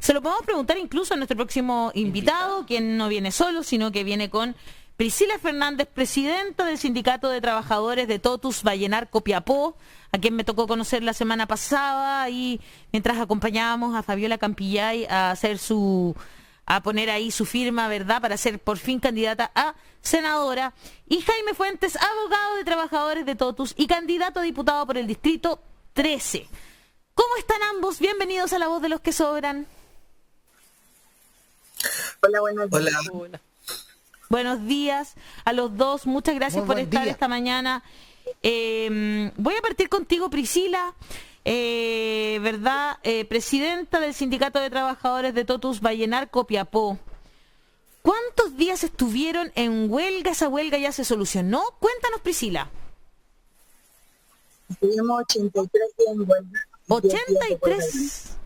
Se lo podemos preguntar incluso a nuestro próximo invitado, quien no viene solo, sino que viene con Priscila Fernández, presidenta del Sindicato de Trabajadores de Totus Vallenar Copiapó, a quien me tocó conocer la semana pasada, y mientras acompañábamos a Fabiola Campillay a poner ahí su firma, ¿verdad?, para ser por fin candidata a senadora, y Jaime Fuentes, abogado de trabajadores de Totus y candidato a diputado por el Distrito 13. ¿Cómo están ambos? Bienvenidos a La Voz de los que Sobran. Hola, buenos días. Hola. Buenos días a los dos, muchas gracias por estar esta mañana. Voy a partir contigo, Priscila, ¿verdad? Presidenta del Sindicato de Trabajadores de Totus Vallenar Copiapó. ¿Cuántos días estuvieron en huelga? ¿Esa huelga ya se solucionó? Cuéntanos, Priscila. Estuvimos 83 días en huelga. 83.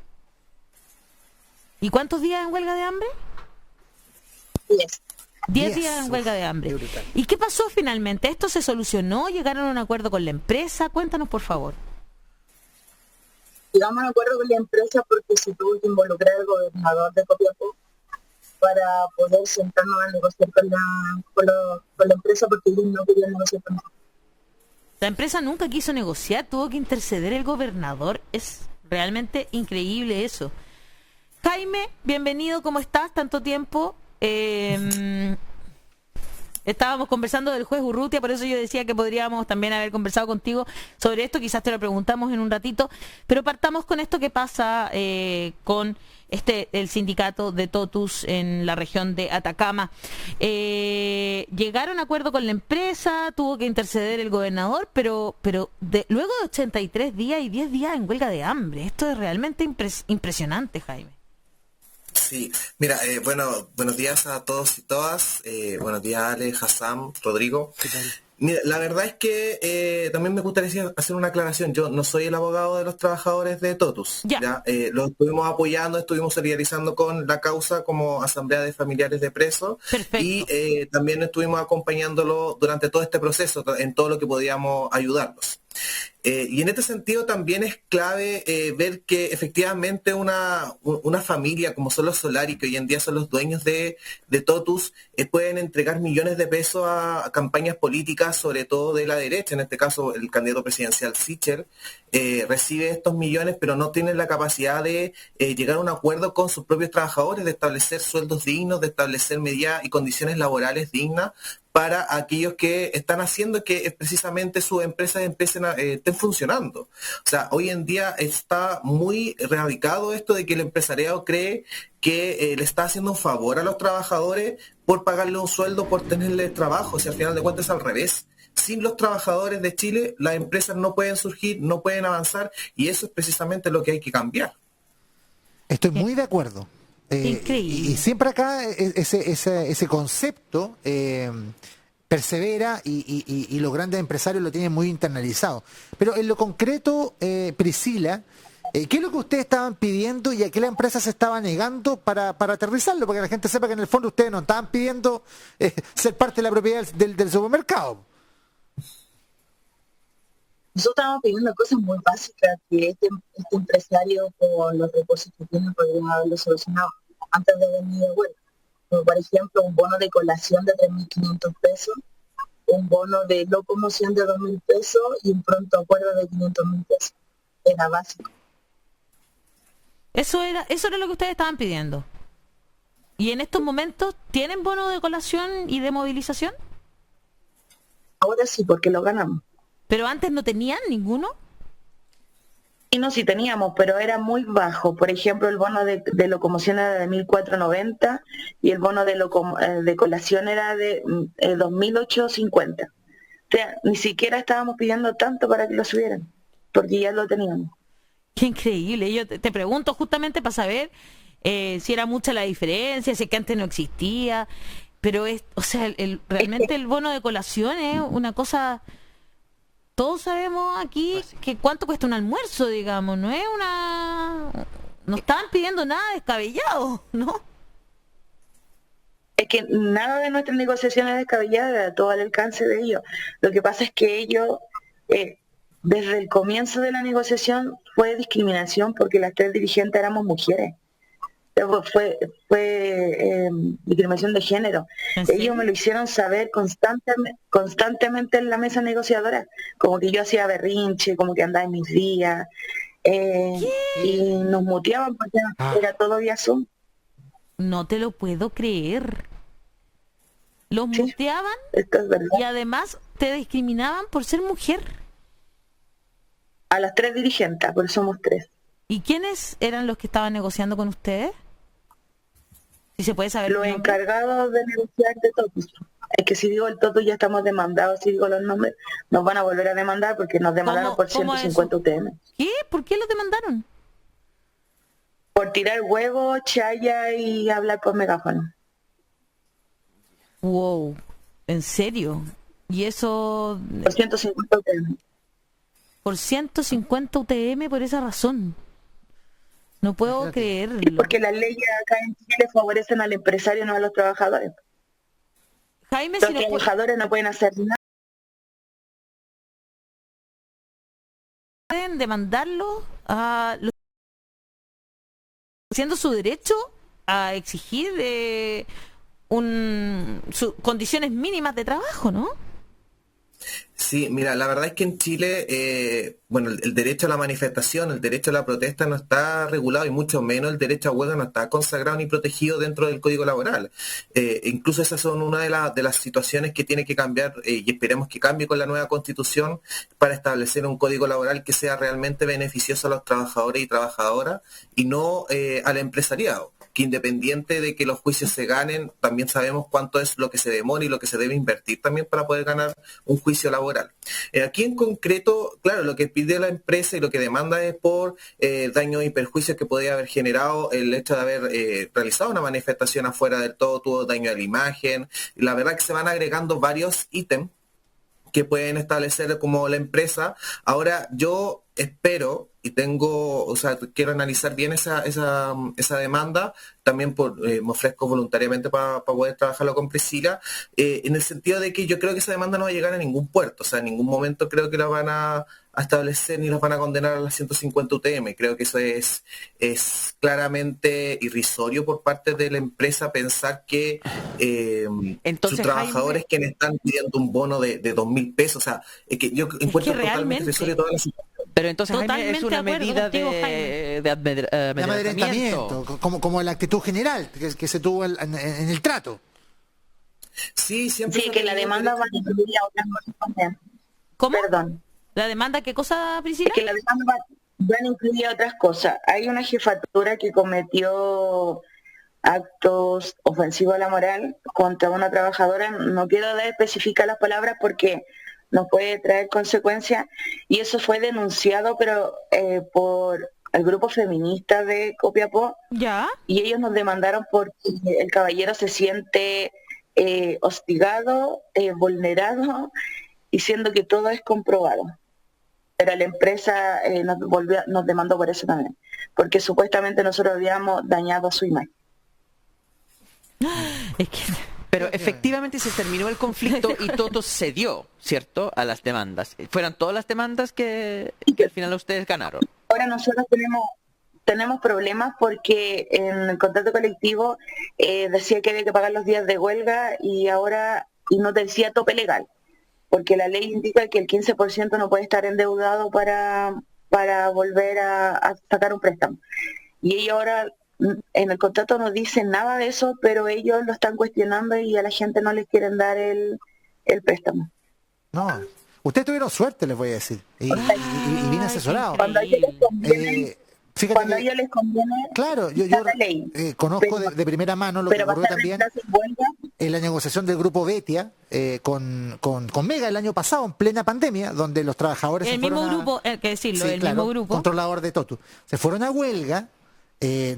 ¿Y cuántos días en huelga de hambre? 10 días en huelga de hambre. ¿Y qué pasó finalmente? ¿Esto se solucionó? ¿Llegaron a un acuerdo con la empresa? Cuéntanos, por favor. Llegamos a un acuerdo con la empresa porque se tuvo que involucrar al gobernador de Copiapó para poder sentarnos a negociar con la empresa, porque ellos no querían negociar con nosotros. La empresa nunca quiso negociar, tuvo que interceder el gobernador. Es realmente increíble eso. Jaime, bienvenido, ¿cómo estás? Tanto tiempo. Estábamos conversando del juez Urrutia, por eso yo decía que podríamos también haber conversado contigo sobre esto, quizás te lo preguntamos en un ratito, pero partamos con esto que pasa con el sindicato de Totus en la región de Atacama. Llegaron a acuerdo con la empresa, tuvo que interceder el gobernador, pero luego de 83 días y 10 días en huelga de hambre, esto es realmente impresionante, Jaime. Sí, mira, buenos días a todos y todas. Buenos días, Ale, Hassam, Rodrigo. Mira, la verdad es que también me gustaría hacer una aclaración. Yo no soy el abogado de los trabajadores de Totus. ¿Ya? Los estuvimos apoyando, estuvimos solidarizando con la causa como Asamblea de Familiares de Presos. Perfecto. Y también estuvimos acompañándolo durante todo este proceso, en todo lo que podíamos ayudarlos. Y en este sentido también es clave ver que efectivamente una familia como son los Solari, que hoy en día son los dueños de Totus, pueden entregar millones de pesos a campañas políticas, sobre todo de la derecha. En este caso el candidato presidencial Sichel recibe estos millones, pero no tienen la capacidad de llegar a un acuerdo con sus propios trabajadores, de establecer sueldos dignos, de establecer medidas y condiciones laborales dignas para aquellos que están haciendo que precisamente sus empresas estén funcionando. O sea, hoy en día está muy radicado esto de que el empresariado cree que le está haciendo un favor a los trabajadores por pagarle un sueldo, por tenerles trabajo. O sea, al final de cuentas es al revés. Sin los trabajadores de Chile, las empresas no pueden surgir, no pueden avanzar, y eso es precisamente lo que hay que cambiar. Estoy muy de acuerdo. Increíble. Y siempre acá ese concepto persevera y los grandes empresarios lo tienen muy internalizado. Pero en lo concreto, Priscila, ¿qué es lo que ustedes estaban pidiendo y a qué la empresa se estaba negando para aterrizarlo? Porque la gente sepa que en el fondo ustedes no estaban pidiendo ser parte de la propiedad del supermercado. Nosotros estábamos pidiendo cosas muy básicas que este empresario, con los recursos que tiene, podría haberlo solucionado antes de venir de huelga. Como por ejemplo, un bono de colación de 3.500 pesos, un bono de locomoción de 2.000 pesos y un pronto acuerdo de 500.000 pesos. Era básico. Eso era lo que ustedes estaban pidiendo. ¿Y en estos momentos tienen bono de colación y de movilización? Ahora sí, porque lo ganamos. ¿Pero antes no tenían ninguno? Y no, sí teníamos, pero era muy bajo. Por ejemplo, el bono de locomoción era de 1.490 y el bono de colación era de 2.850. O sea, ni siquiera estábamos pidiendo tanto para que lo subieran, porque ya lo teníamos. Qué increíble. Yo te pregunto justamente para saber si era mucha la diferencia, si es que antes no existía. Pero realmente el bono de colación es una cosa... Todos sabemos aquí que cuánto cuesta un almuerzo, digamos, no estaban pidiendo nada descabellado, ¿no? Es que nada de nuestras negociaciones descabelladas, todo al alcance de ellos. Lo que pasa es que ellos, desde el comienzo de la negociación, fue discriminación porque las tres dirigentes éramos mujeres. discriminación de género. ¿En serio? Ellos me lo hicieron saber constantemente en la mesa negociadora, como que yo hacía berrinche, como que andaba en mis días, y nos muteaban porque era todo vía Zoom. No te lo puedo creer. Los Sí. muteaban Esto es verdad. y además te discriminaban por ser mujer. A las 3 dirigentes, porque somos 3. ¿Y quiénes eran los que estaban negociando con ustedes? Si se puede saber Los el nombre. encargados de negociar de todos. Es que si digo el toto ya estamos demandados, si digo los nombres, nos van a volver a demandar porque nos demandaron por ¿Cómo es 150 UTM. ¿Qué? ¿Por qué los demandaron? Por tirar huevo, chaya y hablar por megáfono. Wow, ¿en serio? Y eso Por 150 UTM. por 150 UTM por esa razón. No puedo Sí, creerlo. porque las leyes acá en Chile favorecen al empresario, no a los trabajadores. Jaime, Los si nos trabajadores no pueden hacer nada. pueden demandarlo siendo su derecho a exigir condiciones mínimas de trabajo, ¿no? Sí, mira, la verdad es que en Chile, bueno, el derecho a la manifestación, el derecho a la protesta no está regulado y mucho menos el derecho a huelga no está consagrado ni protegido dentro del Código Laboral. Incluso esas son una de las situaciones que tiene que cambiar y esperemos que cambie con la nueva Constitución para establecer un Código Laboral que sea realmente beneficioso a los trabajadores y trabajadoras y no al empresariado. Que independiente de que los juicios se ganen, también sabemos cuánto es lo que se demora y lo que se debe invertir también para poder ganar un juicio laboral. Aquí en concreto, claro, lo que pide la empresa y lo que demanda es por daños y perjuicios que podría haber generado el hecho de haber realizado una manifestación afuera del todo, tuvo daño a la imagen. La verdad que se van agregando varios ítems que pueden establecer como la empresa. Ahora yo espero y quiero analizar bien esa demanda, también me ofrezco voluntariamente para poder trabajarlo con Priscila, en el sentido de que yo creo que esa demanda no va a llegar a ningún puerto, o sea, en ningún momento creo que la van a establecer ni las van a condenar a las 150 UTM. Creo que eso es claramente irrisorio por parte de la empresa pensar que Entonces, sus trabajadores quienes están pidiendo un bono de 2.000 pesos, o sea, es que yo encuentro totalmente realmente. irrisorio toda la situación. Pero entonces, Jaime, es Totalmente una de acuerdo medida contigo, de Jaime. De amedrentamiento. amedrentamiento, como la actitud general que se tuvo en el trato. Sí, siempre. Sí, que la demanda va a incluir a otras cosas también. ¿Cómo? Perdón. ¿La demanda qué cosa, Priscila? Es que la demanda van a incluir otras cosas. Hay una jefatura que cometió actos ofensivos a la moral contra una trabajadora. No quiero especificar las palabras porque nos puede traer consecuencias. Y eso fue denunciado, pero por el grupo feminista de Copiapó. Ya. Y ellos nos demandaron porque el caballero se siente hostigado, vulnerado, diciendo que todo es comprobado. Pero la empresa nos demandó por eso también, porque supuestamente nosotros habíamos dañado su imagen. Es que Pero efectivamente se terminó el conflicto y todo cedió, ¿cierto?, a las demandas. ¿Fueron todas las demandas que al final ustedes ganaron? Ahora nosotros tenemos problemas porque en el contrato colectivo decía que había que pagar los días de huelga y no decía tope legal, porque la ley indica que el 15% no puede estar endeudado para volver a sacar un préstamo. Y ellos ahora en el contrato no dicen nada de eso, pero ellos lo están cuestionando y a la gente no les quieren dar el préstamo. No, ustedes tuvieron suerte, les voy a decir, y bien asesorado. Cuando a ellos les conviene, Fíjate cuando a que, ellos les conviene, claro, yo está la ley. conozco Pero- de primera mano lo que pero ocurrió pasar también detrás en huelga, en la negociación del grupo Betia con Mega el año pasado, en plena pandemia, donde los trabajadores el se mismo fueron grupo, hay que decirlo, Sí, el claro, mismo grupo. controlador de Totu. Se fueron a huelga,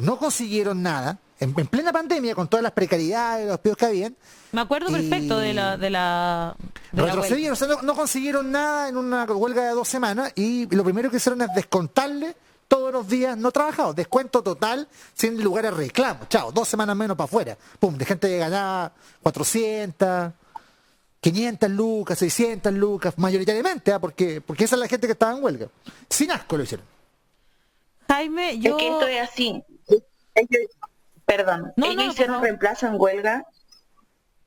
no consiguieron nada, en plena pandemia, con todas las precariedades, los peos que habían, Me acuerdo y- perfecto de la retrocedieron, o sea, no consiguieron nada en una huelga de 2 semanas y lo primero que hicieron es descontarle todos los días no trabajados, descuento total, sin lugar a reclamo. Chao, 2 semanas menos para afuera. Pum, de gente que ganaba 400, 500 lucas, 600 lucas, mayoritariamente, porque esa es la gente que estaba en huelga. Sin asco lo hicieron. Jaime, es yo que esto es así. Ellos- Perdón, No, ellos no, por hicieron favor. reemplazo en huelga.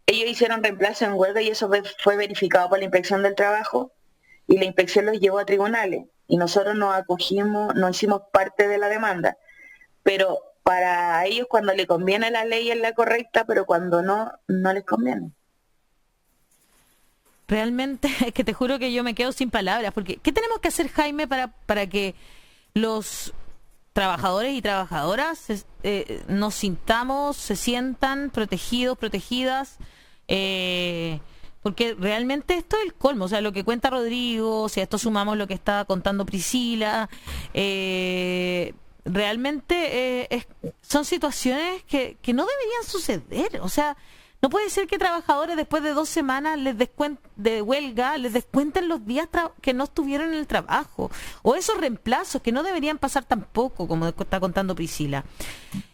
Ellos hicieron reemplazo en huelga y eso fue verificado por la Inspección del Trabajo y la inspección los llevó a tribunales y nosotros nos acogimos, no hicimos parte de la demanda. Pero para ellos cuando le conviene la ley es la correcta, pero cuando no, no les conviene. Realmente es que te juro que yo me quedo sin palabras, porque ¿qué tenemos que hacer, Jaime, para que los trabajadores y trabajadoras nos sintamos, se sientan protegidos, protegidas? Porque realmente esto es el colmo, o sea, lo que cuenta Rodrigo, si a esto sumamos lo que está contando Priscila, realmente son situaciones que no deberían suceder, o sea, no puede ser que trabajadores después de 2 semanas de huelga les descuenten los días que no estuvieron en el trabajo, o esos reemplazos que no deberían pasar tampoco, como está contando Priscila.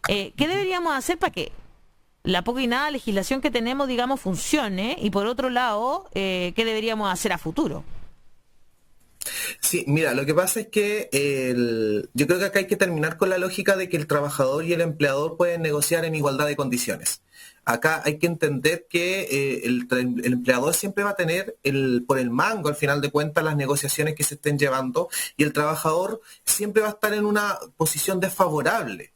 ¿Qué deberíamos hacer para que la poca y nada legislación que tenemos, digamos, funcione? Y por otro lado, ¿qué deberíamos hacer a futuro? Sí, mira, lo que pasa es que yo creo que acá hay que terminar con la lógica de que el trabajador y el empleador pueden negociar en igualdad de condiciones. Acá hay que entender que el empleador siempre va a tener por el mango, al final de cuentas, las negociaciones que se estén llevando, y el trabajador siempre va a estar en una posición desfavorable.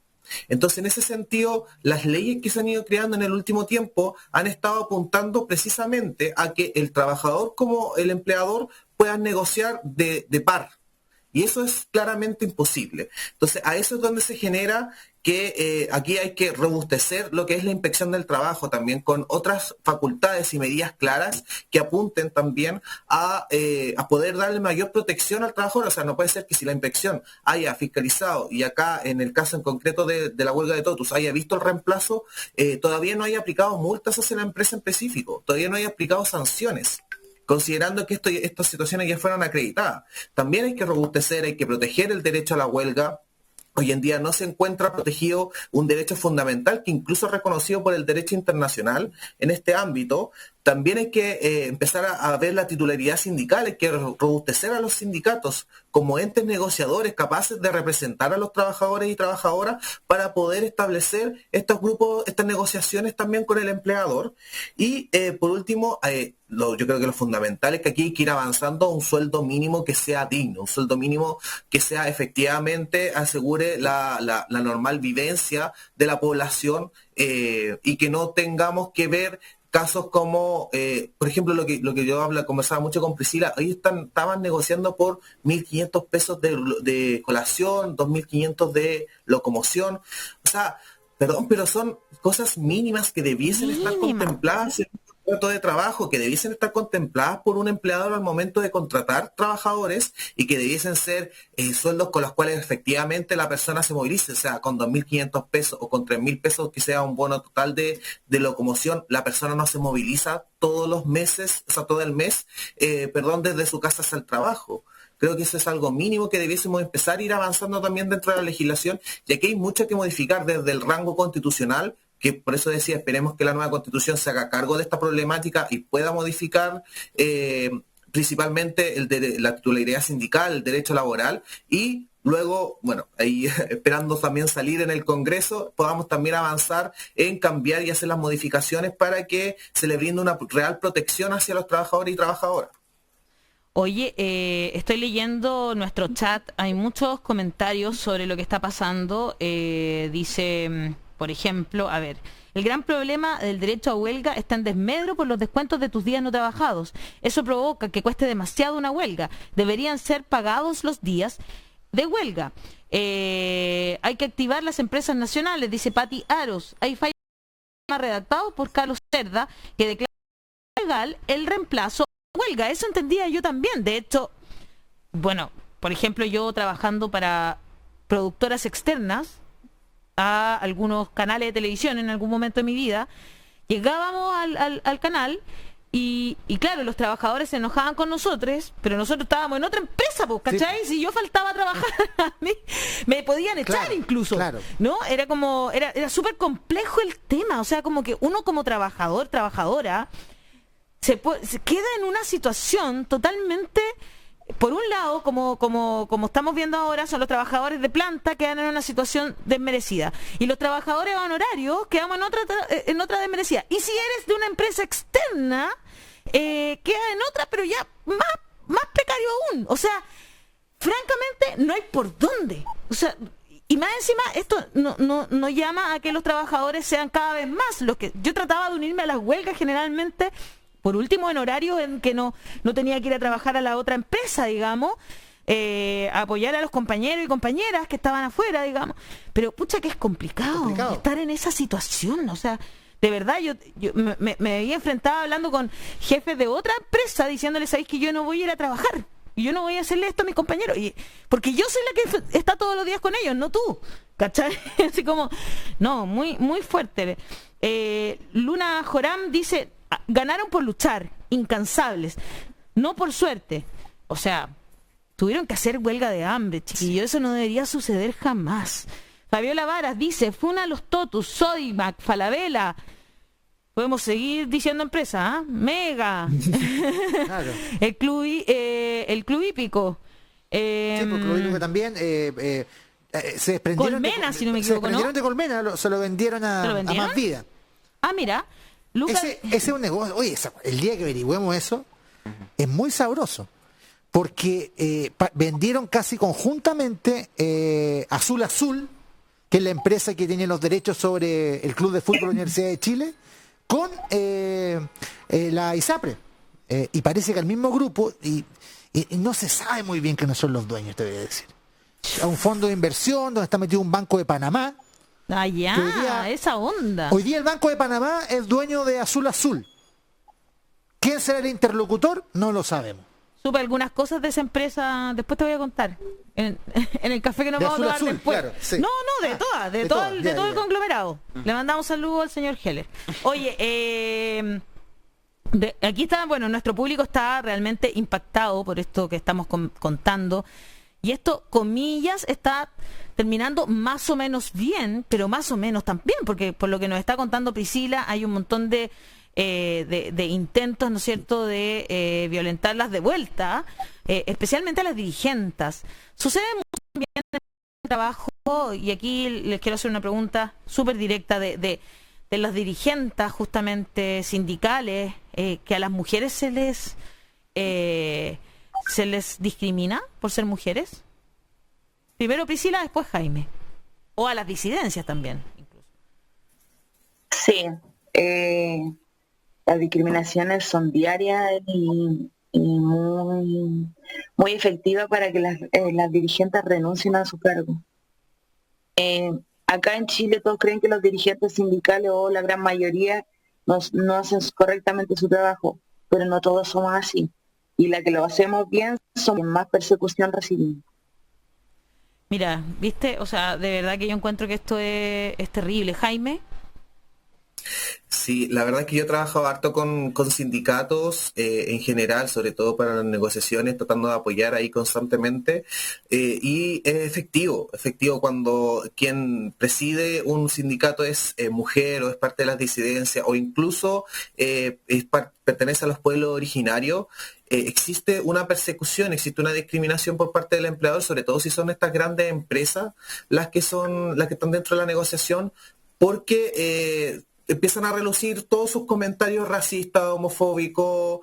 Entonces, en ese sentido, las leyes que se han ido creando en el último tiempo han estado apuntando precisamente a que el trabajador como el empleador puedan negociar de par. Y eso es claramente imposible. Entonces, a eso es donde se genera que aquí hay que robustecer lo que es la inspección del trabajo también con otras facultades y medidas claras que apunten también a poder darle mayor protección al trabajador. O sea, no puede ser que si la inspección haya fiscalizado y acá en el caso en concreto de la huelga de Totus haya visto el reemplazo, todavía no haya aplicado multas hacia la empresa en específico, todavía no haya aplicado sanciones, considerando que estas situaciones ya fueron acreditadas. También hay que robustecer, hay que proteger el derecho a la huelga. Hoy en día no se encuentra protegido un derecho fundamental que incluso es reconocido por el derecho internacional en este ámbito. También hay que empezar a ver la titularidad sindical, hay que robustecer a los sindicatos como entes negociadores capaces de representar a los trabajadores y trabajadoras para poder establecer estos grupos, estas negociaciones también con el empleador. Y por último, yo creo que lo fundamental es que aquí hay que ir avanzando a un sueldo mínimo que sea digno, un sueldo mínimo que sea efectivamente asegure la normal vivencia de la población y que no tengamos que ver casos como, por ejemplo, lo que yo conversaba mucho con Priscila, hoy estaban negociando por 1.500 pesos de colación, 2.500 de locomoción. O sea, perdón, pero son cosas mínimas que debiesen estar contempladas en un contrato de trabajo, que debiesen estar contempladas por un empleador al momento de contratar trabajadores y que debiesen ser sueldos con los cuales efectivamente la persona se movilice, o sea, con 2.500 pesos o con 3.000 pesos que sea un bono total de locomoción, la persona no se moviliza todos los meses, o sea, todo el mes, desde su casa hasta el trabajo. Creo que eso es algo mínimo que debiésemos empezar a ir avanzando también dentro de la legislación, ya que hay mucho que modificar desde el rango constitucional, que por eso decía, esperemos que la nueva constitución se haga cargo de esta problemática y pueda modificar principalmente la titularidad sindical, el derecho laboral, y luego, bueno, ahí esperando también salir en el Congreso, podamos también avanzar en cambiar y hacer las modificaciones para que se le brinde una real protección hacia los trabajadores y trabajadoras. Oye, estoy leyendo nuestro chat, hay muchos comentarios sobre lo que está pasando. Dice, por ejemplo, a ver, el gran problema del derecho a huelga está en desmedro por los descuentos de tus días no trabajados. Eso provoca que cueste demasiado una huelga. Deberían ser pagados los días de huelga. Hay que activar las empresas nacionales, dice Patti Aros. Hay fallos redactados por Carlos Cerda que declara legal el reemplazo huelga. Eso entendía yo también. De hecho, bueno, por ejemplo, yo trabajando para productoras externas a algunos canales de televisión en algún momento de mi vida, llegábamos al canal y claro, los trabajadores se enojaban con nosotros, pero nosotros estábamos en otra empresa, pues, ¿cachai? Sí. Si yo faltaba a trabajar, a mí me podían echar, claro, incluso, claro. ¿No? Era como, era súper complejo el tema, o sea, como que uno como trabajador, trabajadora, se queda en una situación totalmente por un lado, como estamos viendo ahora, son los trabajadores de planta que quedan en una situación desmerecida. Y los trabajadores honorarios quedamos en otra desmerecida. Y si eres de una empresa externa, queda en otra, pero ya más precario aún. O sea, francamente, no hay por dónde. O sea, y más encima, esto no llama a que los trabajadores sean cada vez más los que... Yo trataba de unirme a las huelgas generalmente, por último, en horarios en que no tenía que ir a trabajar a la otra empresa, digamos, a apoyar a los compañeros y compañeras que estaban afuera, digamos. Pero, pucha, que es complicado estar en esa situación. O sea, de verdad, yo me había enfrentado hablando con jefes de otra empresa, diciéndoles, ¿sabéis que yo no voy a ir a trabajar? Y yo no voy a hacerle esto a mis compañeros. Porque yo soy la que está todos los días con ellos, no tú. ¿Cachai? Así como, no, muy, muy fuerte. Luna Joram dice, ganaron por luchar, incansables, no por suerte. O sea, tuvieron que hacer huelga de hambre, chiquillo. Eso no debería suceder jamás. Fabiola Varas dice, Funa a los Totus, Sodimac, Falabella. Podemos seguir diciendo empresa, ¿ah? Mega. Claro. El club hípico. Sí, pues, Club Hípico también. Se desprendieron Colmena, si no me equivoco, se desprendieron ¿no? de Colmena, se lo vendieron a Más Vida. Ah, mira. Lucas... Ese es un negocio. Oye, el día que averigüemos eso, es muy sabroso. Porque vendieron casi conjuntamente Azul Azul, que es la empresa que tiene los derechos sobre el Club de Fútbol de la Universidad de Chile, con la ISAPRE. Y parece que el mismo grupo, y no se sabe muy bien quiénes son los dueños, te voy a decir. A un fondo de inversión donde está metido un banco de Panamá. Ah, ya, esa onda. Hoy día el Banco de Panamá es dueño de Azul Azul. ¿Quién será el interlocutor? No lo sabemos. Supe algunas cosas de esa empresa, después te voy a contar. En el café que nos De vamos a Azul tomar Azul, después. claro, sí. No, de todas, de todo el ya. conglomerado. Le mandamos saludos al señor Heller. Oye, aquí está, bueno, nuestro público está realmente impactado por esto que estamos contando. Y esto, comillas, está terminando más o menos bien, pero más o menos también, porque por lo que nos está contando Priscila, hay un montón de intentos, ¿no es cierto?, de violentarlas de vuelta, especialmente a las dirigentes. Sucede mucho también en el trabajo, y aquí les quiero hacer una pregunta súper directa de las dirigentes justamente sindicales, que a las mujeres se les discrimina por ser mujeres. Primero Priscila, después Jaime. O a las disidencias también, incluso. Sí, las discriminaciones son diarias y muy, muy efectivas para que las dirigentes renuncien a su cargo. Acá en Chile todos creen que los dirigentes sindicales o la gran mayoría no hacen correctamente su trabajo, pero no todos somos así. Y la que lo hacemos bien son más persecución recibimos. Mira, ¿viste? O sea, de verdad que yo encuentro que esto es terrible. Jaime. Sí, la verdad es que yo he trabajado harto con sindicatos en general, sobre todo para las negociaciones, tratando de apoyar ahí constantemente. Y es efectivo cuando quien preside un sindicato es mujer o es parte de las disidencias o incluso pertenece a los pueblos originarios. Existe una persecución, existe una discriminación por parte del empleador, sobre todo si son estas grandes empresas las que están dentro de la negociación, porque empiezan a relucir todos sus comentarios racistas, homofóbicos,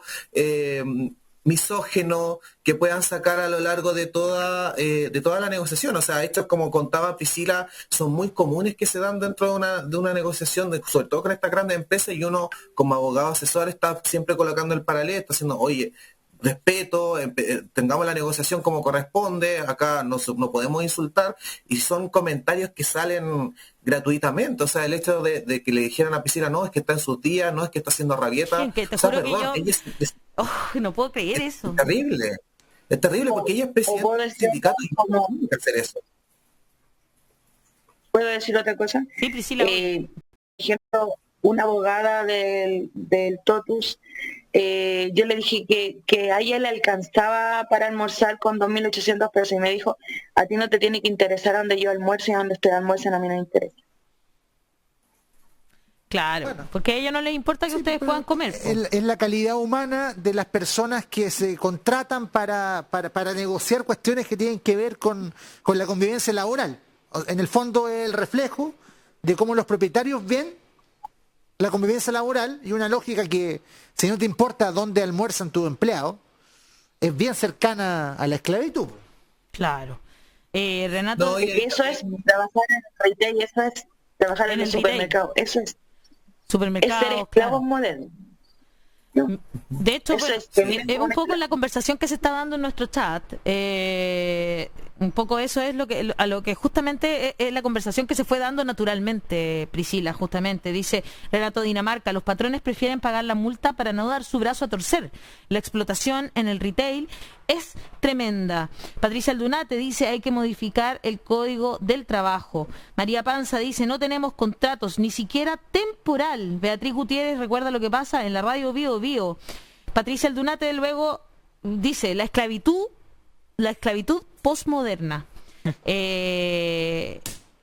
misógenos, que puedan sacar a lo largo de toda la negociación. O sea, estos, como contaba Priscila, son muy comunes que se dan dentro de una negociación, sobre todo con estas grandes empresas, y uno como abogado asesor está siempre colocando el paralelo, está haciendo, oye, respeto, tengamos la negociación como corresponde, acá no podemos insultar, y son comentarios que salen gratuitamente. O sea, el hecho de que le dijeran a Priscila, no, es que está en sus días, no, es que está haciendo rabieta. Sí, que te o sea, juro perdón, que yo... no puedo creer eso. Es terrible porque ella es presidenta del sindicato y no tiene que hacer eso. ¿Puedo decir otra cosa? Sí, Priscila. Por ejemplo, una abogada del TOTUS, yo le dije que a ella le alcanzaba para almorzar con 2.800 pesos y me dijo, a ti no te tiene que interesar donde yo almuerce y donde ustedes almuercen, a mí no me interesa. Claro, Bueno. porque a ellos no les importa que ustedes puedan comer. Po. Es la calidad humana de las personas que se contratan para negociar cuestiones que tienen que ver con la convivencia laboral. En el fondo es el reflejo de cómo los propietarios ven la convivencia laboral y una lógica que, si no te importa dónde almuerzan tus empleados, es bien cercana a la esclavitud. Claro. Renato, No, y- Eso es trabajar en el retail, eso es trabajar en el retail. supermercado, eso es supermercados. ser esclavos claro. modernos. De hecho, Eso bueno, es es un poco la conversación que se está dando en nuestro chat. Un poco eso es a lo que justamente es la conversación que se fue dando naturalmente, Priscila, justamente. Dice Renato Dinamarca, los patrones prefieren pagar la multa para no dar su brazo a torcer. La explotación en el retail es tremenda. Patricia Aldunate dice, hay que modificar el código del trabajo. María Panza dice, no tenemos contratos, ni siquiera temporal. Beatriz Gutiérrez recuerda lo que pasa en la radio Bio Bio. Patricia Aldunate luego dice, la esclavitud postmoderna.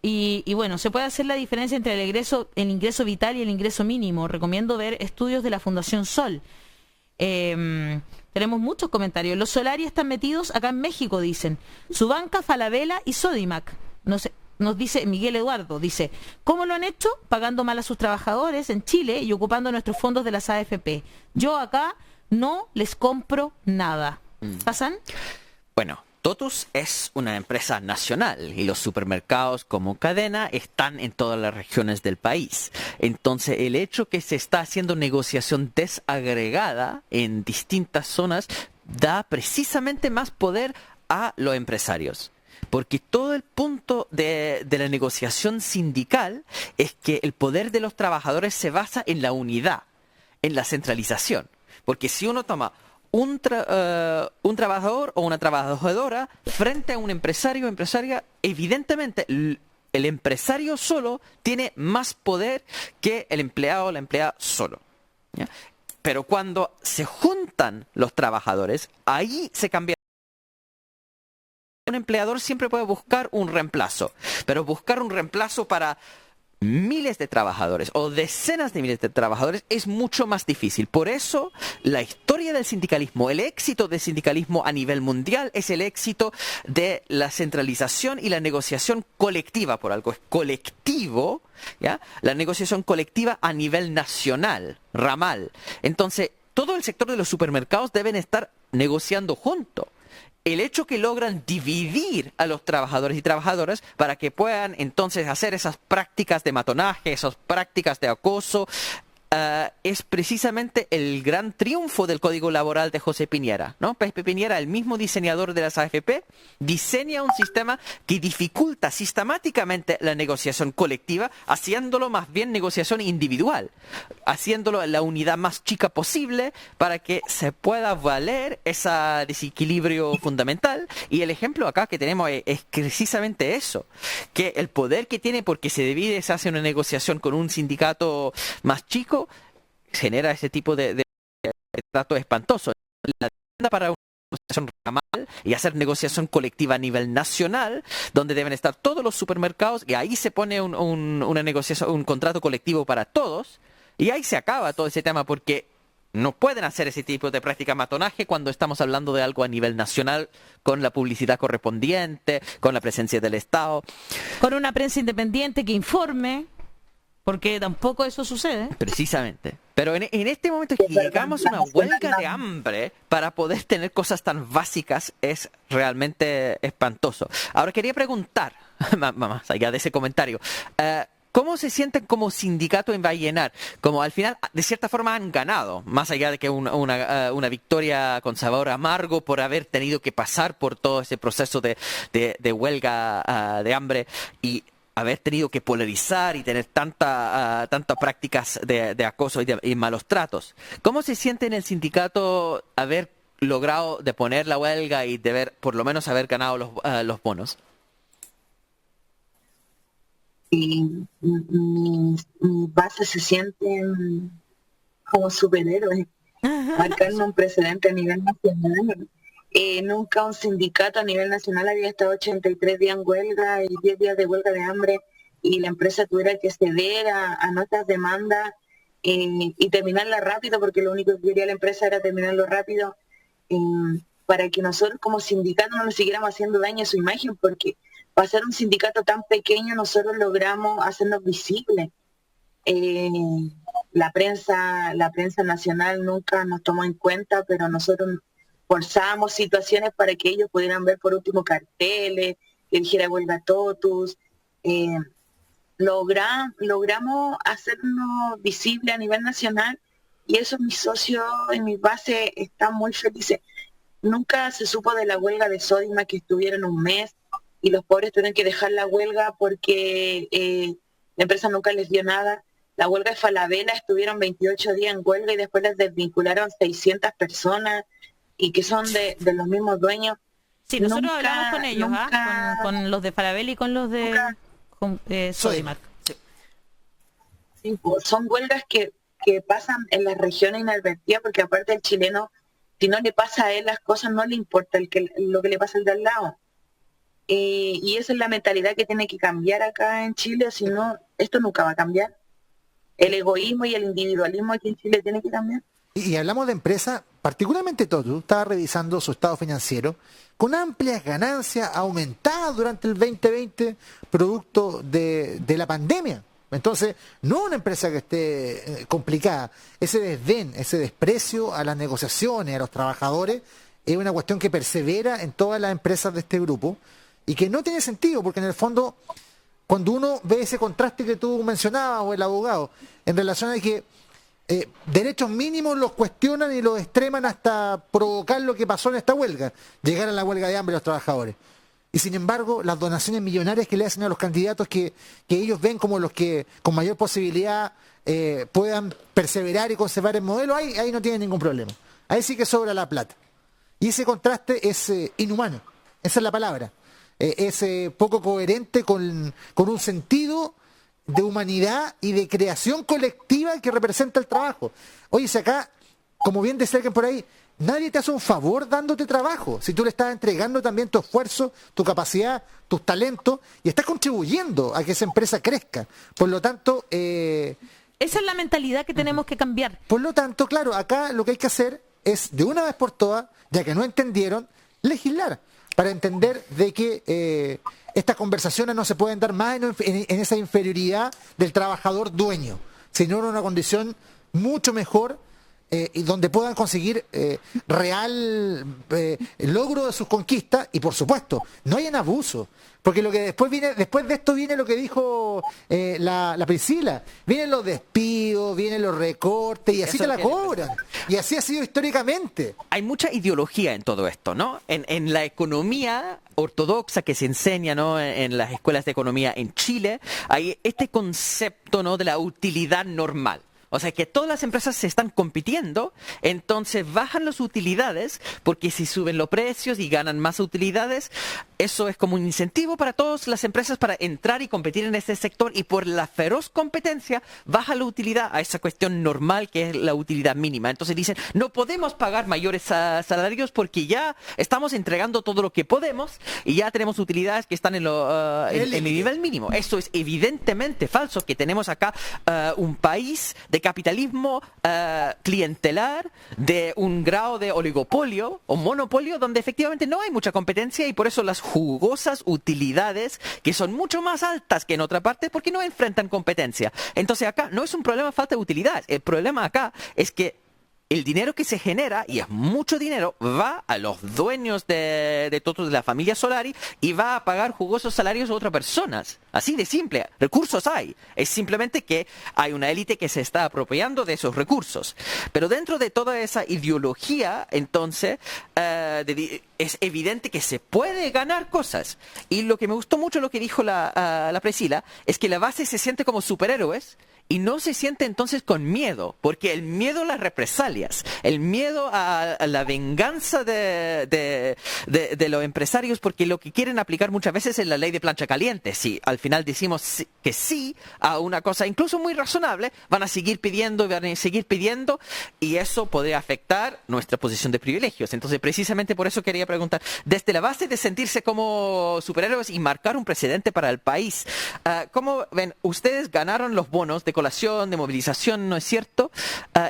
Y bueno, se puede hacer la diferencia entre el ingreso vital y el ingreso mínimo. Recomiendo ver estudios de la Fundación Sol. Tenemos muchos comentarios. Los Solari están metidos acá en México, dicen. Subanca, Falabella y Sodimac. No sé, nos dice Miguel Eduardo, dice, ¿cómo lo han hecho? Pagando mal a sus trabajadores en Chile y ocupando nuestros fondos de las AFP. Yo acá no les compro nada. ¿Pasan? Bueno, Totus es una empresa nacional y los supermercados como cadena están en todas las regiones del país. Entonces, el hecho que se está haciendo negociación desagregada en distintas zonas da precisamente más poder a los empresarios. Porque todo el punto de la negociación sindical es que el poder de los trabajadores se basa en la unidad, en la centralización. Porque si uno toma un trabajador o una trabajadora frente a un empresario o empresaria, evidentemente el empresario solo tiene más poder que el empleado o la empleada solo, ¿ya? Pero cuando se juntan los trabajadores, ahí se cambia. Un empleador siempre puede buscar un reemplazo, pero buscar un reemplazo para miles de trabajadores o decenas de miles de trabajadores es mucho más difícil. Por eso la historia del sindicalismo, el éxito del sindicalismo a nivel mundial es el éxito de la centralización y la negociación colectiva. Por algo es colectivo, ¿ya? La negociación colectiva a nivel nacional, ramal. Entonces, todo el sector de los supermercados deben estar negociando juntos. El hecho que logran dividir a los trabajadores y trabajadoras para que puedan entonces hacer esas prácticas de matonaje, esas prácticas de acoso, es precisamente el gran triunfo del Código Laboral de José Piñera, ¿no? Pepe Piñera, el mismo diseñador de las AFP, diseña un sistema que dificulta sistemáticamente la negociación colectiva, haciéndolo más bien negociación individual, haciéndolo la unidad más chica posible para que se pueda valer ese desequilibrio fundamental. Y el ejemplo acá que tenemos es precisamente eso, que el poder que tiene porque se divide, se hace una negociación con un sindicato más chico, genera ese tipo de trato espantoso. La demanda para una negociación ramal y hacer negociación colectiva a nivel nacional, donde deben estar todos los supermercados, y ahí se pone una negociación, un contrato colectivo para todos, y ahí se acaba todo ese tema, porque no pueden hacer ese tipo de práctica matonaje cuando estamos hablando de algo a nivel nacional, con la publicidad correspondiente, con la presencia del Estado. Con una prensa independiente que informe, porque tampoco eso sucede. Precisamente. Pero en este momento que llegamos a una huelga de hambre para poder tener cosas tan básicas es realmente espantoso. Ahora quería preguntar, más allá de ese comentario, ¿cómo se sienten como sindicato en Vallenar? Como al final, de cierta forma, han ganado, más allá de que una victoria con sabor amargo por haber tenido que pasar por todo ese proceso de huelga de hambre y haber tenido que polarizar y tener tantas prácticas de acoso y malos tratos. ¿Cómo se siente en el sindicato haber logrado deponer la huelga y por lo menos haber ganado los bonos? Y mis bases se sienten como superhéroes, marcando un precedente a nivel nacional. Nunca un sindicato a nivel nacional había estado 83 días en huelga y 10 días de huelga de hambre y la empresa tuviera que ceder a nuestras demandas y terminarla rápido, porque lo único que quería la empresa era terminarlo rápido, para que nosotros como sindicato no nos siguiéramos haciendo daño a su imagen, porque para ser un sindicato tan pequeño nosotros logramos hacernos visibles. La prensa nacional nunca nos tomó en cuenta, pero nosotros forzamos situaciones para que ellos pudieran ver por último carteles, que dijera huelga totus. Logramos hacernos visibles a nivel nacional, y eso mis socios en mi base están muy felices. Nunca se supo de la huelga de Sodimac, que estuvieron un mes y los pobres tuvieron que dejar la huelga porque la empresa nunca les dio nada. La huelga de Falabella, estuvieron 28 días en huelga y después les desvincularon 600 personas y que son de los mismos dueños. Sí, nosotros hablamos con ellos, con los de Falabella y con los de Sodimac. Sí, pues, son huelgas que pasan en las regiones inadvertidas, porque aparte el chileno, si no le pasa a él las cosas, no le importa lo que le pasa al de al lado. Y esa es la mentalidad que tiene que cambiar acá en Chile, si no, esto nunca va a cambiar. El egoísmo y el individualismo aquí en Chile tiene que cambiar. Y hablamos de empresas, particularmente Totus, estaba revisando su estado financiero, con amplias ganancias aumentadas durante el 2020, producto de la pandemia. Entonces, no una empresa que esté complicada. Ese desdén, ese desprecio a las negociaciones, a los trabajadores, es una cuestión que persevera en todas las empresas de este grupo y que no tiene sentido, porque en el fondo, cuando uno ve ese contraste que tú mencionabas, o el abogado, en relación a que derechos mínimos los cuestionan y los extreman hasta provocar lo que pasó en esta huelga, llegar a la huelga de hambre los trabajadores. Y sin embargo, las donaciones millonarias que le hacen a los candidatos que ellos ven como los que con mayor posibilidad puedan perseverar y conservar el modelo, ahí no tienen ningún problema. Ahí sí que sobra la plata. Y ese contraste es inhumano, esa es la palabra. Es poco coherente con un sentido de humanidad y de creación colectiva que representa el trabajo. Oye, si acá, como bien decía alguien por ahí, nadie te hace un favor dándote trabajo, si tú le estás entregando también tu esfuerzo, tu capacidad, tus talentos, y estás contribuyendo a que esa empresa crezca. Por lo tanto... esa es la mentalidad que tenemos que cambiar. Por lo tanto, claro, acá lo que hay que hacer es, de una vez por todas, ya que no entendieron, legislar, para entender de que estas conversaciones no se pueden dar más en esa inferioridad del trabajador dueño, sino en una condición mucho mejor, y donde puedan conseguir real logro de sus conquistas, y por supuesto, no hayan abuso, porque lo que después de esto viene lo que dijo la Priscila, vienen los despidos, vienen los recortes, y así te la cobran, y así ha sido históricamente. Hay mucha ideología en todo esto, ¿no? En la economía ortodoxa que se enseña, ¿no?, en las escuelas de economía en Chile, hay este concepto, ¿no?, de la utilidad normal. O sea, que todas las empresas se están compitiendo, entonces bajan las utilidades, porque si suben los precios y ganan más utilidades, eso es como un incentivo para todas las empresas para entrar y competir en este sector, y por la feroz competencia baja la utilidad a esa cuestión normal que es la utilidad mínima. Entonces dicen, no podemos pagar mayores salarios porque ya estamos entregando todo lo que podemos y ya tenemos utilidades que están en el nivel mínimo. Eso es evidentemente falso, que tenemos acá un país de capitalismo clientelar, de un grado de oligopolio o monopolio donde efectivamente no hay mucha competencia, y por eso las jugosas utilidades, que son mucho más altas que en otra parte, porque no enfrentan competencia. Entonces acá no es un problema de falta de utilidad, el problema acá es que el dinero que se genera, y es mucho dinero, va a los dueños de Totus, de la familia Solari, y va a pagar jugosos salarios a otras personas. Así de simple. Recursos hay. Es simplemente que hay una élite que se está apropiando de esos recursos. Pero dentro de toda esa ideología, entonces, es evidente que se puede ganar cosas. Y lo que me gustó mucho lo que dijo la Priscila, es que la base se siente como superhéroes, y no se siente entonces con miedo, porque el miedo a las represalias, el miedo a la venganza de los empresarios, porque lo que quieren aplicar muchas veces es la ley de plancha caliente. Si al final decimos que sí a una cosa incluso muy razonable, van a seguir pidiendo y eso podría afectar nuestra posición de privilegios. Entonces, precisamente por eso quería preguntar, desde la base de sentirse como superhéroes y marcar un precedente para el país, ¿cómo ven? Ustedes ganaron los bonos de colación, de movilización, ¿no es cierto?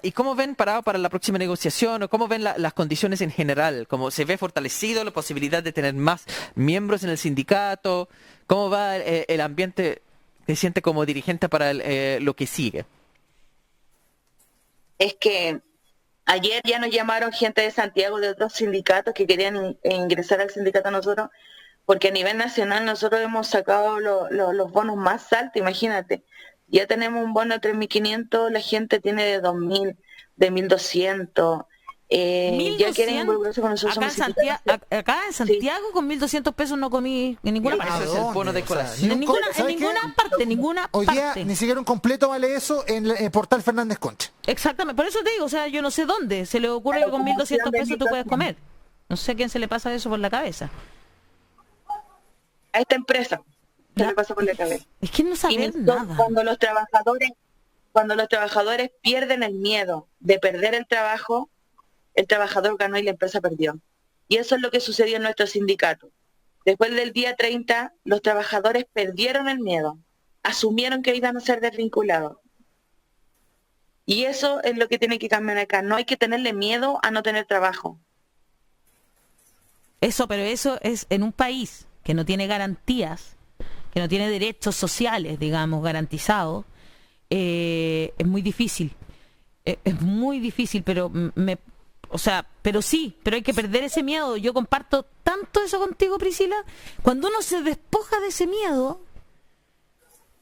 ¿Y cómo ven para la próxima negociación? ¿O cómo ven las condiciones en general? ¿Cómo se ve fortalecido la posibilidad de tener más miembros en el sindicato? ¿Cómo va el ambiente que siente como dirigente para lo que sigue? Es que ayer ya nos llamaron gente de Santiago, de otros sindicatos que querían ingresar al sindicato a nosotros, porque a nivel nacional nosotros hemos sacado los bonos más altos, imagínate. Ya tenemos un bono de 3.500, la gente tiene de 2.000, de 1.200. Ya quieren involucrarse con nosotros. Acá en Santiago sí. Con 1.200 pesos no comí en ninguna parte. Eso es el bono de colación. En ninguna parte. Hoy día ni siquiera un completo vale eso en el portal Fernández Concha. Exactamente, por eso te digo, o sea, yo no sé dónde se le ocurre que con 1.200 pesos tú puedes comer. No sé a quién se le pasa eso por la cabeza. A esta empresa se le pasa por la cabeza. Es que no saben nada. Cuando los trabajadores pierden el miedo de perder el trabajo, el trabajador ganó y la empresa perdió. Y eso es lo que sucedió en nuestro sindicato. Después del día 30, los trabajadores perdieron el miedo, asumieron que iban a ser desvinculados. Y eso es lo que tiene que cambiar acá. No hay que tenerle miedo a no tener trabajo. Pero eso es en un país que no tiene garantías, que no tiene derechos sociales, digamos, garantizados, es muy difícil. Es muy difícil, pero pero hay que perder ese miedo. Yo comparto tanto eso contigo, Priscila. Cuando uno se despoja de ese miedo,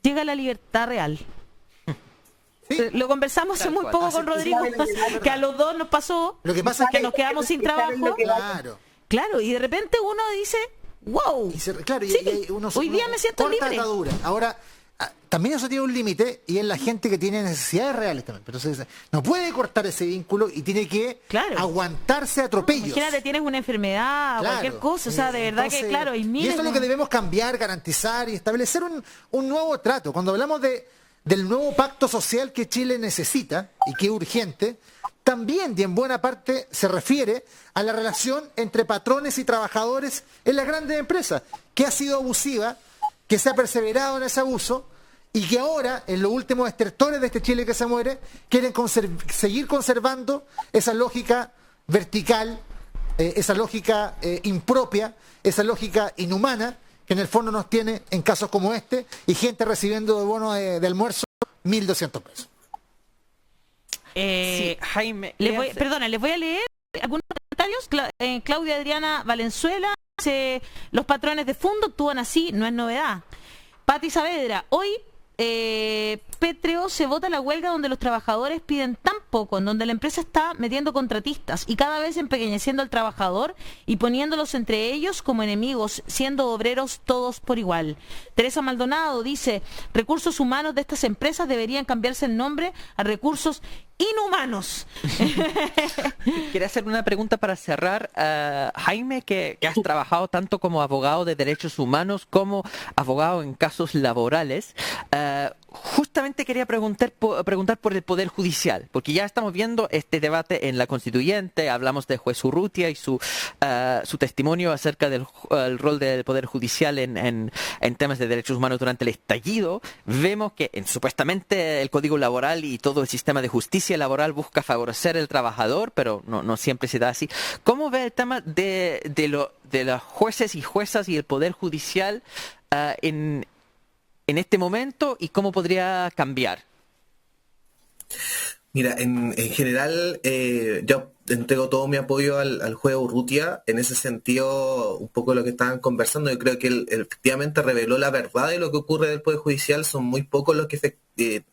llega la libertad real. ¿Sí? Lo conversamos hace muy poco con Rodrigo, que a los dos nos pasó, lo que pasa es que nos quedamos sin trabajo. Claro, y de repente uno dice, wow, hoy día me siento libre. Ahora, también eso tiene un límite y es la gente que tiene necesidades reales también. Pero no puede cortar ese vínculo y tiene que aguantarse atropellos. Imagínate, tienes una enfermedad o cualquier cosa, o sea, de verdad que hay miles. Y eso es lo que debemos cambiar, garantizar y establecer un nuevo trato. Cuando hablamos del nuevo pacto social que Chile necesita y que es urgente, también y en buena parte se refiere a la relación entre patrones y trabajadores en las grandes empresas, que ha sido abusiva, que se ha perseverado en ese abuso y que ahora, en los últimos estertores de este Chile que se muere, quieren seguir conservando esa lógica vertical, esa lógica impropia, esa lógica inhumana, que en el fondo nos tiene en casos como este, y gente recibiendo de bono de almuerzo 1.200 pesos. Jaime, les voy a leer algunos comentarios. Claudia Adriana Valenzuela dice, los patrones de fondo actúan así, no es novedad. Pati Saavedra, hoy Petreo se vota la huelga donde los trabajadores piden tan poco, en donde la empresa está metiendo contratistas y cada vez empequeñeciendo al trabajador y poniéndolos entre ellos como enemigos, siendo obreros todos por igual. Teresa Maldonado dice, recursos humanos de estas empresas deberían cambiarse el nombre a recursos inhumanos. Quería hacer una pregunta para cerrar. Jaime, que has trabajado tanto como abogado de derechos humanos como abogado en casos laborales, justamente quería preguntar por el Poder Judicial, porque ya estamos viendo este debate en la Constituyente, hablamos de juez Urrutia y su testimonio acerca del rol del Poder Judicial en temas de derechos humanos durante el estallido. Vemos que supuestamente el Código Laboral y todo el sistema de justicia laboral busca favorecer al trabajador, pero no siempre se da así. ¿Cómo ve el tema de los jueces y juezas y el Poder Judicial en este momento y cómo podría cambiar? Mira, en general yo entrego todo mi apoyo al juez Urrutia. En ese sentido, un poco lo que estaban conversando, yo creo que él efectivamente reveló la verdad de lo que ocurre del Poder Judicial. Son muy pocos los que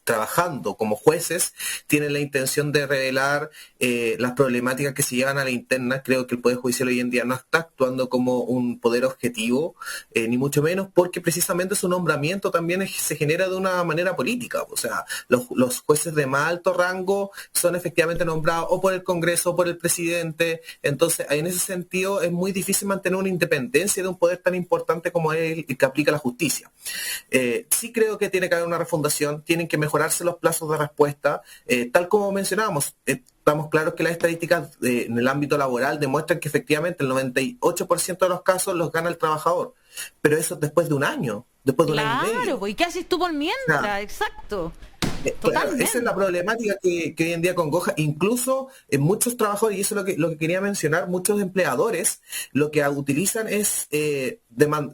trabajando como jueces tienen la intención de revelar las problemáticas que se llevan a la interna. Creo que el Poder Judicial hoy en día no está actuando como un poder objetivo, ni mucho menos, porque precisamente su nombramiento también se genera de una manera política. O sea, los jueces de más alto rango son efectivamente nombrados o por el Congreso o por el presidente. Entonces, en ese sentido, es muy difícil mantener una independencia de un poder tan importante como el que aplica la justicia. Sí creo que tiene que haber una refundación, tienen que mejorarse los plazos de respuesta, tal como mencionábamos. Estamos claros que las estadísticas en el ámbito laboral demuestran que efectivamente el 98% de los casos los gana el trabajador, pero eso después de un año, después de un año y medio. Claro, ¿y qué haces tú por mientras? Claro. Exacto. Claro, esa es la problemática que hoy en día congoja, incluso en muchos trabajadores, y eso es lo que quería mencionar, muchos empleadores lo que utilizan es,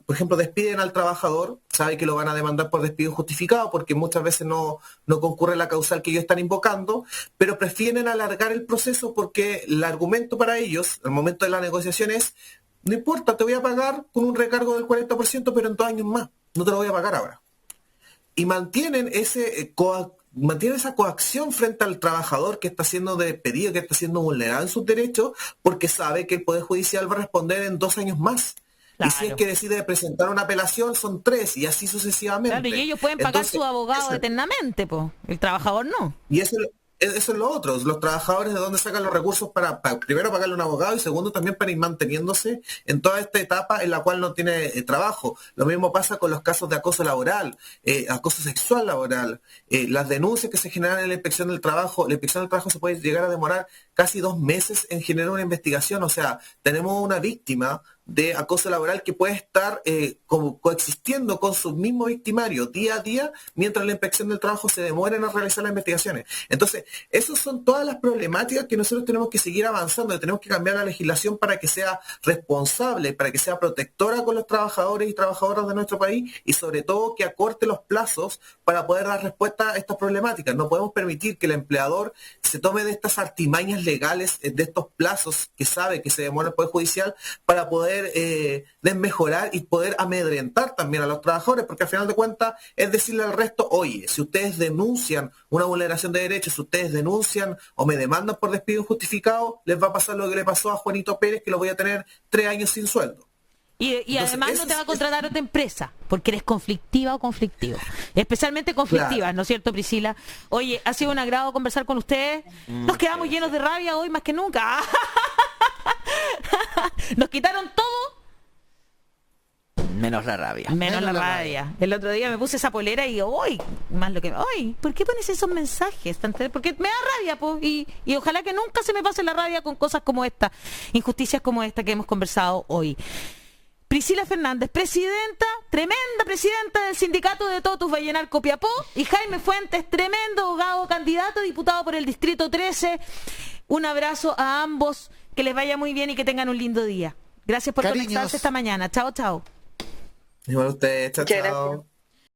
por ejemplo, despiden al trabajador, sabe que lo van a demandar por despido injustificado, porque muchas veces no concurre la causal que ellos están invocando, pero prefieren alargar el proceso porque el argumento para ellos, al momento de la negociación es, no importa, te voy a pagar con un recargo del 40%, pero en 2 años más, no te lo voy a pagar ahora. Y mantienen esa coacción frente al trabajador que está siendo despedido, que está siendo vulnerado en sus derechos, porque sabe que el Poder Judicial va a responder en 2 años más. Claro. Y si es que decide presentar una apelación, son 3, y así sucesivamente. Claro, y ellos pueden pagar su abogado eternamente, po. El trabajador no. Y eso es lo otro. Los trabajadores, ¿de dónde sacan los recursos para primero pagarle a un abogado y segundo también para ir manteniéndose en toda esta etapa en la cual no tiene trabajo? Lo mismo pasa con los casos de acoso laboral, acoso sexual laboral, las denuncias que se generan en la inspección del trabajo. La inspección del trabajo se puede llegar a demorar casi 2 meses en generar una investigación. O sea, tenemos una víctima de acoso laboral que puede estar coexistiendo con su mismo victimario día a día, mientras la inspección del trabajo se demora en realizar las investigaciones. Entonces, esas son todas las problemáticas que nosotros tenemos que seguir avanzando, tenemos que cambiar la legislación para que sea responsable, para que sea protectora con los trabajadores y trabajadoras de nuestro país, y sobre todo que acorte los plazos para poder dar respuesta a estas problemáticas. No podemos permitir que el empleador se tome de estas artimañas legales, de estos plazos que sabe que se demora el Poder Judicial, para poder desmejorar y poder amedrentar también a los trabajadores, porque al final de cuentas es decirle al resto, oye, si ustedes denuncian una vulneración de derechos, si ustedes denuncian o me demandan por despido injustificado, les va a pasar lo que le pasó a Juanito Pérez, que lo voy a tener 3 años sin sueldo. Y entonces, además no te va a contratar otra empresa, porque eres conflictiva o conflictivo. Especialmente conflictiva, claro. ¿No es cierto, Priscila? Oye, ha sido un agrado conversar con ustedes. Nos quedamos llenos de rabia hoy más que nunca. Nos quitaron todo. Menos la rabia. Menos la rabia. El otro día me puse esa polera y hoy, más lo que... Hoy, ¿por qué pones esos mensajes? Porque me da rabia, po, y ojalá que nunca se me pase la rabia con cosas como esta, injusticias como esta que hemos conversado hoy. Priscila Fernández, tremenda presidenta del sindicato de Totus Vallenar Copiapó, y Jaime Fuentes, tremendo abogado, candidato a diputado por el Distrito 13. Un abrazo a ambos, que les vaya muy bien y que tengan un lindo día. Gracias por conectarse esta mañana. Chao, chao. Igual a ustedes, chao, chao.